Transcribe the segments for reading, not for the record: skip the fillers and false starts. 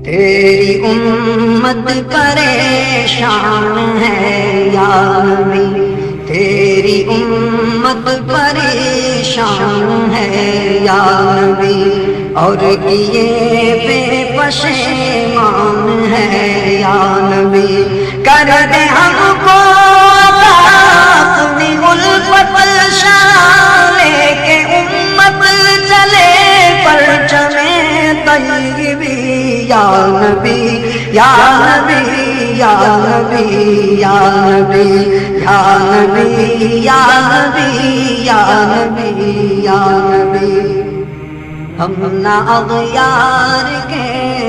تیری امت پریشان ہے یا نبی، تیری امت پریشان ہے یا نبی، اور کیے بے پشیمان ہے یا نبی، کر دے ہم کو اپنی الفت شان لے کے امت چلے پرچم طیبی یا نبی یا نبی یا نبی یا نبی یا نبی یا نبی یا نبی یا نبی، ہم نہ اغیار کے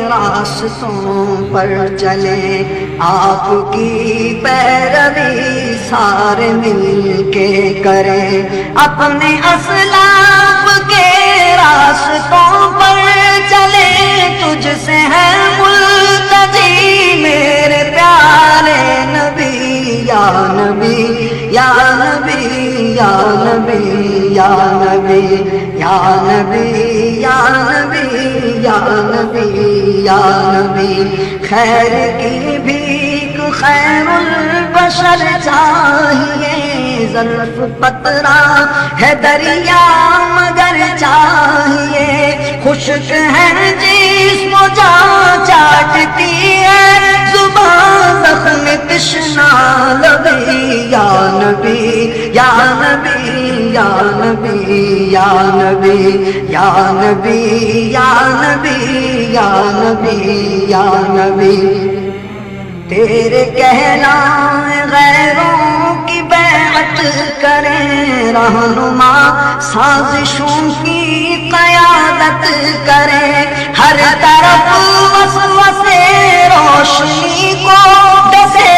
راستوں پر چلیں، آپ کی پیروی سارے مل کے کریں، اپنے اسلاف کے راستوں پر چلیں، تجھ سے ہے ملتجی میرے پیارے نبی یا نبی یا نبی یا نبی یا نبی یا نبی یا نبی یا نبی یا نبی، خیر کی بھیک خیر البشر چاہیے، ظرف قطرہ ہے دریا مگر چاہیے، خشک ہے جسم و جان چاٹتی ہے زبان زخم تشنا لبی یا نبی یا نبی یا نبی یا نبی یا نبی یا نبی یا نبی یا نبی، تیرے کہلائے غیروں کی بیعت کریں، رہنما سازشوں کی قیادت کریں، ہر طرف وسوسے روشنی کو ڈسے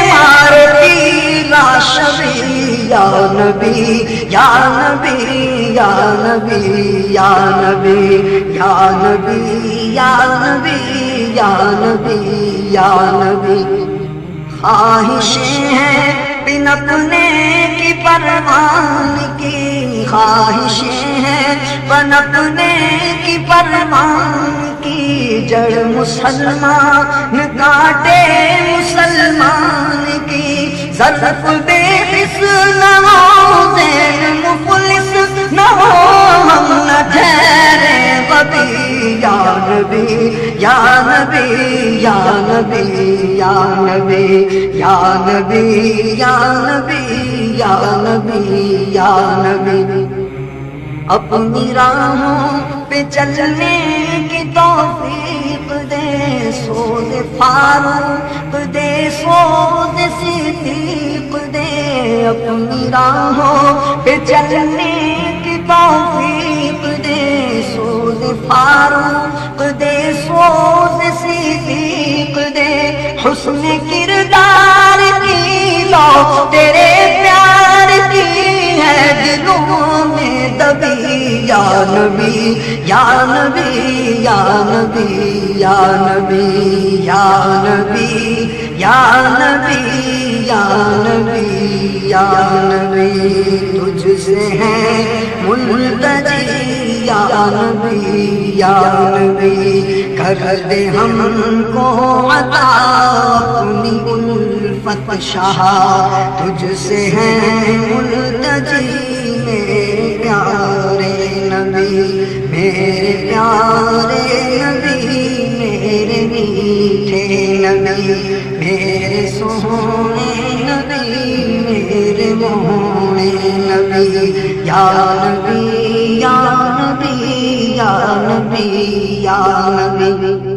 مارتی لاشبی یا نبی یا نبی یا نبی یا نبی یا نبی یا نبی یا نبی یا نبی، خواہشیں ہیں بن اپنے کی پروان کی، خواہشیں ہیں بن اپنے کی پروان کی، جڑ مسلمان کاٹے مسلمان کی، ظرف بے حس نہ ہو زین مفلس نہ ہو، ہم نہ ٹھہرے غبی یا نبی یا نبی یا نبی یا نبی یا نبی یا نبی یا نبی یا نبی، اپنی راہوں پہ چلنے کی توفیق دے، سوز فاروق دے سوز صدیق دے، اپنی راہوں پہ چلنے کی توفیق دے، سوز فاروق دے سوز صدیق دے، حسن کردار کی لو تیرے پیار کی ہے دلوں میں دبی یا نبی یا نبی یا نبی یا نبی یا نبی یا نبی یا نبی یا نبی، تجھ سے ہے ملتجی یا نبی یا نبی، کر دے ہم کو عطا اپنی الفت شاہ، تجھ سے ہے ملتجی میرے پیارے نبی، میرے پیارے نبی، میرے میٹھے نبی، میرے سونے نبی، میرے مونے نبی یا نبی یا نبی یا نبی یا نبی۔